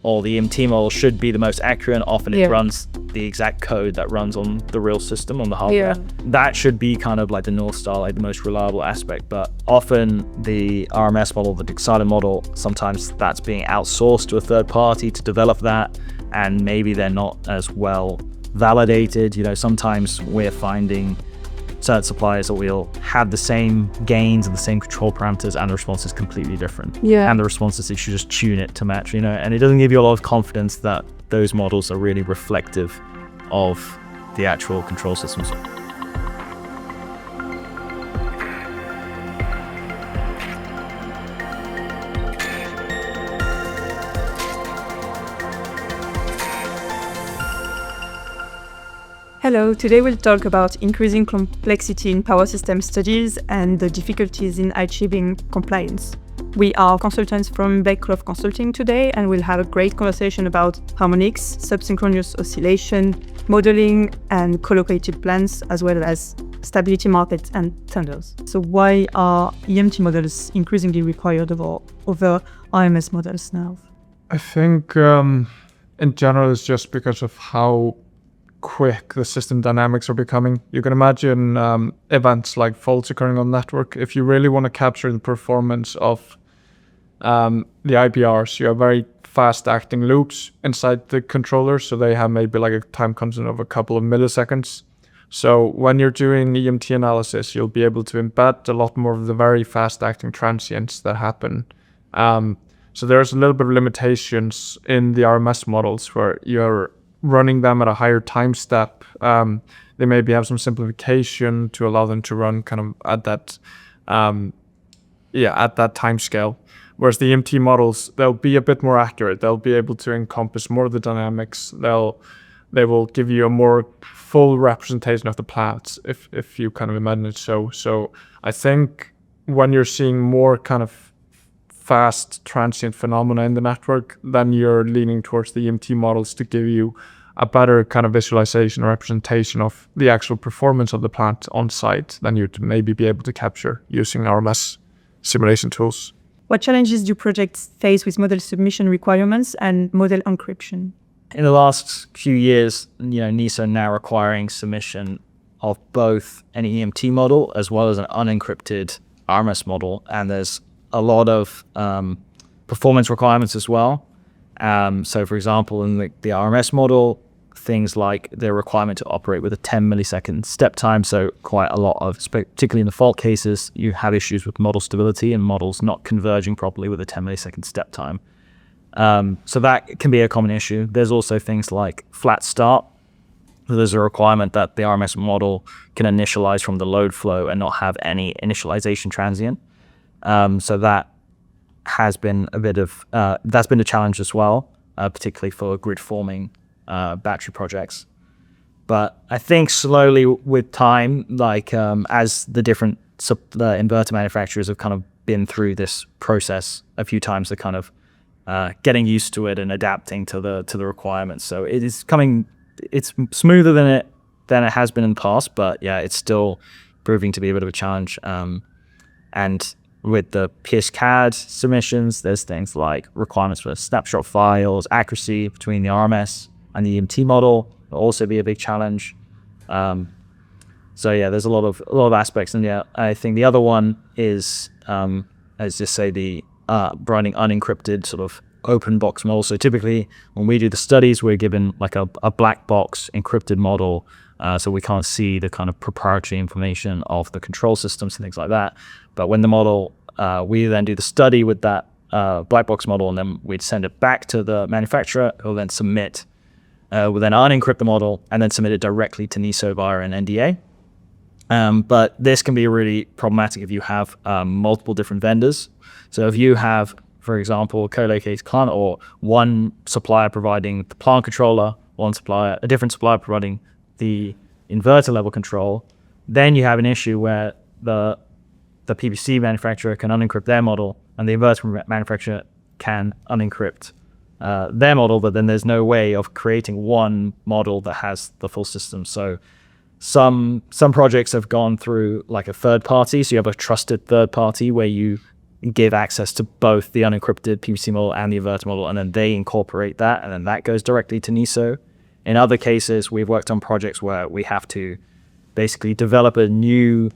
or the EMT model should be the most accurate, and often it runs the exact code that runs on the real system, on the hardware. That should be kind of like the North Star, like the most reliable aspect. But often the RMS model, the Excited model, sometimes that's being outsourced to a third party to develop that, and maybe they're not as well validated. You know, sometimes we're finding certain suppliers that will have the same gains and the same control parameters, and the response is completely different. And the response is you should just tune it to match, you know, and it doesn't give you a lot of confidence that those models are really reflective of the actual control systems. Hello, today we'll talk about increasing complexity in power system studies and the difficulties in achieving compliance. We are consultants from Blake Clough Consulting today, and we'll have a great conversation about harmonics, sub-synchronous oscillation, modeling, and collocated plans, as well as stability markets and tenders. So why are EMT models increasingly required over RMS models now? I think in general it's just because of how quick the system dynamics are becoming. You can imagine events like faults occurring on the network. If you really want to capture the performance of the IPRs, you have very fast acting loops inside the controller, so they have maybe like a time constant of a couple of milliseconds. So when you're doing EMT analysis, you'll be able to embed a lot more of the very fast acting transients that happen. So there's a little bit of limitations in the RMS models where you're running them at a higher time step. They maybe have some simplification to allow them to run kind of at that at that time scale. Whereas the EMT models, they'll be a bit more accurate. They'll be able to encompass more of the dynamics. They will give you a more full representation of the plants, if you kind of imagine it so. So I think when you're seeing more kind of fast transient phenomena in the network, then you're leaning towards the EMT models to give you a better kind of visualization or representation of the actual performance of the plant on site than you'd maybe be able to capture using RMS simulation tools. What challenges do projects face with model submission requirements and model encryption? In the last few years, you know, NISO now requiring submission of both an EMT model as well as an unencrypted RMS model, and there's a lot of performance requirements as well. So for example, in the RMS model, things like the requirement to operate with a 10 millisecond step time. So quite a lot of, particularly in the fault cases, you have issues with model stability and models not converging properly with a 10 millisecond step time. So that can be a common issue. There's also things like flat start. There's a requirement that the RMS model can initialize from the load flow and not have any initialization transient. So that has been that's been a challenge as well, particularly for grid forming battery projects. But I think slowly with time, like as the different inverter manufacturers have kind of been through this process a few times, they're kind of getting used to it and adapting to the requirements. So it's smoother than it has been in the past, but yeah, it's still proving to be a bit of a challenge. And with the PSCAD submissions, there's things like requirements for snapshot files, accuracy between the RMS and the EMT model will also be a big challenge. So yeah, there's a lot of aspects, and yeah, I think the other one is, let's just say the running unencrypted sort of open box model. So typically when we do the studies, we're given like a black box encrypted model. So we can't see the kind of proprietary information of the control systems and things like that. But when the model, we then do the study with that black box model, and then we'd send it back to the manufacturer, who'll then submit, we'll then unencrypt the model and then submit it directly to NISO via an NDA. But this can be really problematic if you have multiple different vendors. So if you have, for example, a co-located client or one supplier providing the plant controller, a different supplier providing the inverter level control, then you have an issue where the PVC manufacturer can unencrypt their model and the inverter manufacturer can unencrypt their model, but then there's no way of creating one model that has the full system. So some projects have gone through like a third party, so you have a trusted third party where you give access to both the unencrypted PVC model and the inverter model, and then they incorporate that, and then that goes directly to NISO. In other cases, we've worked on projects where we have to basically develop a new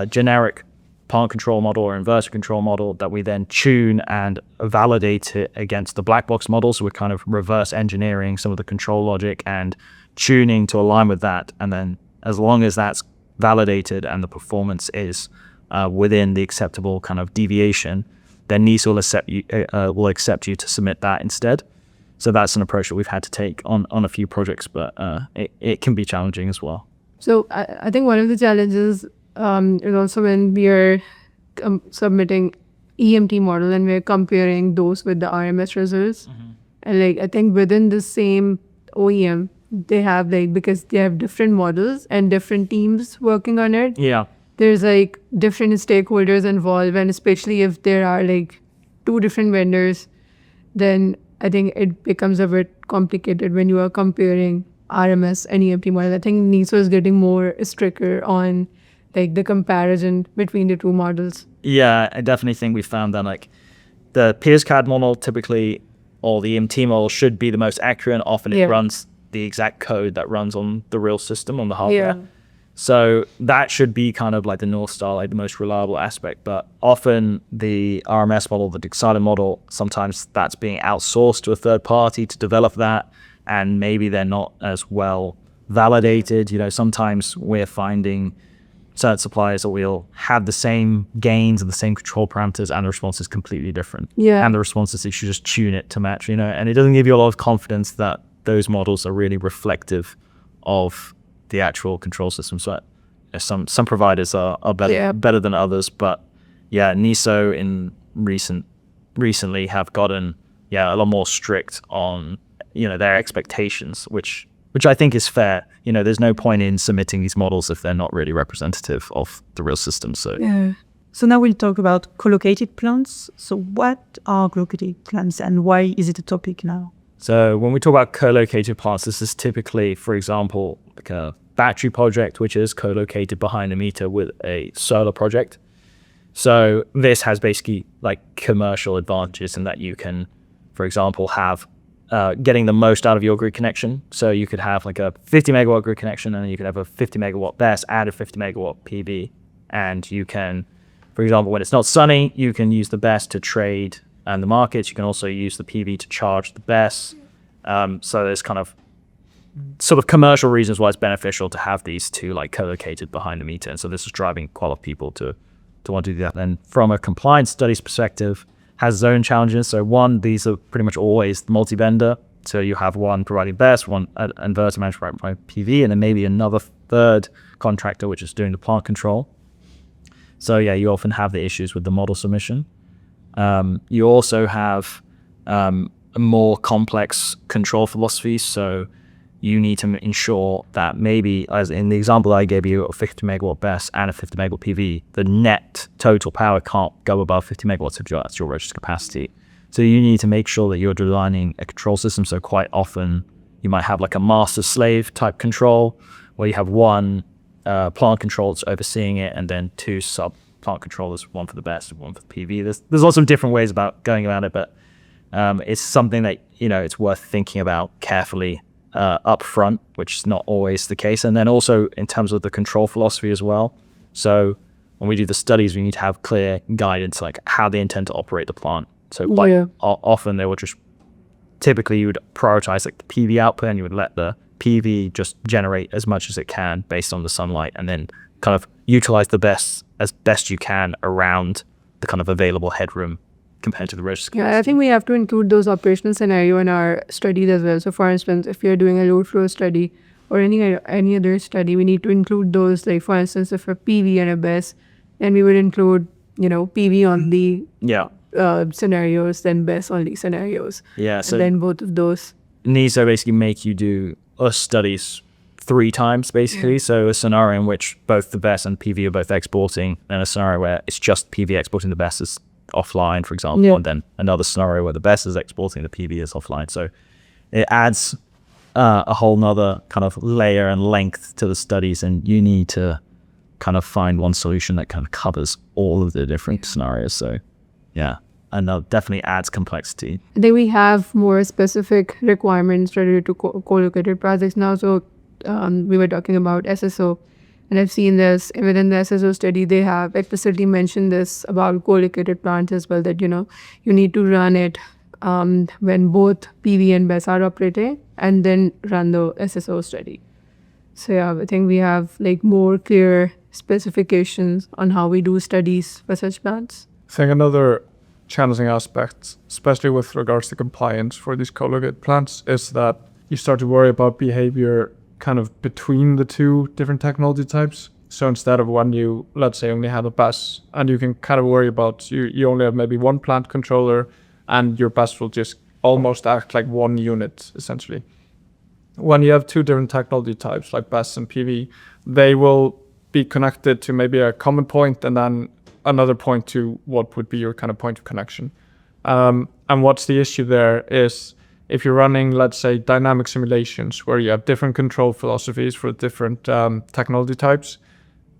generic plant control model or inverter control model that we then tune and validate it against the black box model. So we're kind of reverse engineering some of the control logic and tuning to align with that. And then as long as that's validated and the performance is within the acceptable kind of deviation, then NISO will accept you to submit that instead. So that's an approach that we've had to take on a few projects, but it can be challenging as well. So I think one of the challenges is also when we are submitting EMT model and we're comparing those with the RMS results. And like I think within the same OEM, they have because they have different models and different teams working on it. Yeah. There's different stakeholders involved, and especially if there are two different vendors, then I think it becomes a bit complicated when you are comparing RMS and EMT model. I think NISO is getting more stricter on the comparison between the two models. Yeah, I definitely think we found that the PSCAD model typically, or the EMT model, should be the most accurate, and often it runs the exact code that runs on the real system, on the hardware. Yeah. So that should be kind of the North Star, the most reliable aspect. But often the RMS model, the Decided model, sometimes that's being outsourced to a third party to develop that, and maybe they're not as well validated. Sometimes we're finding certain suppliers that will have the same gains and the same control parameters, and the response is completely different. Yeah. And the response is you should just tune it to match, and it doesn't give you a lot of confidence that those models are really reflective of the actual control system. So some providers are better than others, but NISO in recently have gotten a lot more strict on their expectations, which I think is fair. There's no point in submitting these models if they're not really representative of the real system. So So now we'll talk about co-located plants. So what are co-located plants and why is it a topic now? So when we talk about co-located plants, this is typically, for example, a battery project, which is co-located behind the meter with a solar project. So this has basically commercial advantages in that you can, for example, have getting the most out of your grid connection. So you could have a 50 megawatt grid connection, and then you could have a 50 megawatt BESS and a 50 megawatt PV. And you can, for example, when it's not sunny, you can use the BESS to trade and the markets. You can also use the PV to charge the BESS. So there's kind of commercial reasons why it's beneficial to have these two co-located behind the meter. And so this is driving quite a lot of people to want to do that. And from a compliance studies perspective, has its own challenges. So one, these are pretty much always multi-vendor. So you have one providing BESS, one inverter management by PV, and then maybe another third contractor which is doing the plant control. So you often have the issues with the model submission. You also have more complex control philosophies. So you need to ensure that maybe, as in the example I gave you, a 50 megawatt BESS and a 50 megawatt PV, the net total power can't go above 50 megawatts if that's your registered capacity. So you need to make sure that you're designing a control system. So quite often you might have a master-slave type control where you have one plant control that's overseeing it, and then two sub-plant controllers, one for the BESS and one for the PV. There's lots of different ways about going about it, but it's something that it's worth thinking about carefully up front, which is not always the case. And then also in terms of the control philosophy as well. So when we do the studies, we need to have clear guidance, how they intend to operate the plant. So often they will just, typically you would prioritize the PV output, and you would let the PV just generate as much as it can based on the sunlight, and then kind of utilize the BESS as best you can around the kind of available headroom compared to the register. Yeah, I think we have to include those operational scenario in our studies as well. So for instance, if you're doing a load flow study or any other study, we need to include those. For instance, if a PV and a BESS, then we would include, PV on the scenarios, then BESS on the scenarios. Yeah, so and then both of those. NISO basically make you do studies 3 times, basically. So a scenario in which both the BESS and PV are both exporting, and a scenario where it's just PV exporting the BESS is offline, for example, and then another scenario where the BESS is exporting, the PV is offline. So it adds a whole nother kind of layer and length to the studies, and you need to kind of find one solution that kind of covers all of the different scenarios. So yeah, and that definitely adds complexity. I think we have more specific requirements related to co-located projects now. So we were talking about SSO, and I've seen this within the SSO study. They have explicitly mentioned this about co-located plants as well, that you need to run it when both PV and BESS are operating, and then run the SSO study. So yeah, I think we have like more clear specifications on how we do studies for such plants. I think another challenging aspect, especially with regards to compliance for these co-located plants, is that you start to worry about behavior kind of between the two different technology types. So instead of when you, let's say, only have a BESS, and you can kind of worry about you only have maybe one plant controller, and your BESS will just almost act like one unit, essentially. When you have two different technology types, like BESS and PV, they will be connected to maybe a common point, and then another point to what would be your kind of point of connection. And what's the issue there is, if you're running, let's say, dynamic simulations where you have different control philosophies for different technology types,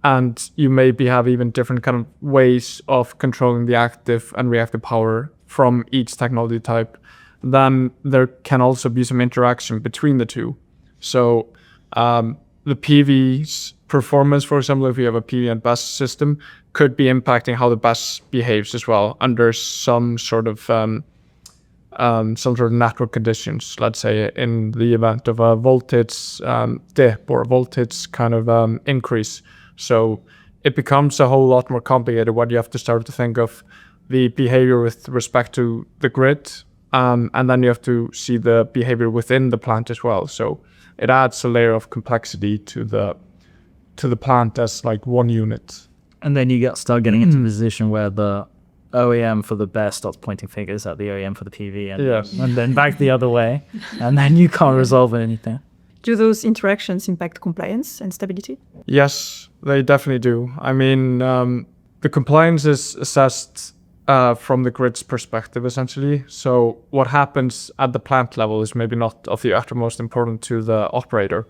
and you maybe have even different kind of ways of controlling the active and reactive power from each technology type, then there can also be some interaction between the two. So the PV's performance, for example, if you have a PV and BESS system, could be impacting how the BESS behaves as well under some sort of network conditions. Let's say in the event of a voltage dip or a voltage kind of increase. So it becomes a whole lot more complicated when you have to start to think of the behavior with respect to the grid, and then you have to see the behavior within the plant as well. So it adds a layer of complexity to the plant as like one unit. And then you start getting into a position where the OEM for the BESS starts pointing fingers at the OEM for the PV, and then back the other way, and then you can't resolve anything. Do those interactions impact compliance and stability? Yes, they definitely do. I mean, the compliance is assessed from the grid's perspective, essentially. So what happens at the plant level is maybe not of the uttermost importance to the operator.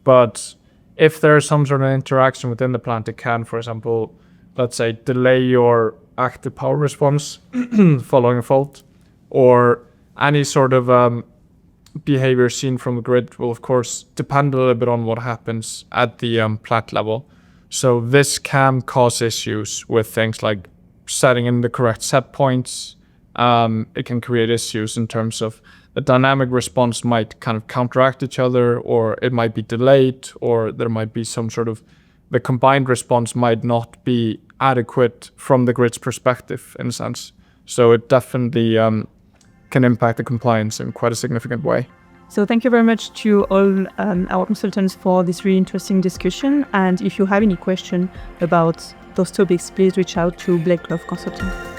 But if there's some sort of interaction within the plant, it can, for example, let's say, delay your active power response following a fault, or any sort of behavior seen from the grid will, of course, depend a little bit on what happens at the plant level. So this can cause issues with things like setting in the correct set points. It can create issues in terms of the dynamic response might kind of counteract each other, or it might be delayed, or there might be some sort of, the combined response might not be adequate from the grid's perspective, in a sense. So it definitely can impact the compliance in quite a significant way. So thank you very much to all our consultants for this really interesting discussion. And if you have any question about those topics, please reach out to Blake Clough Consulting.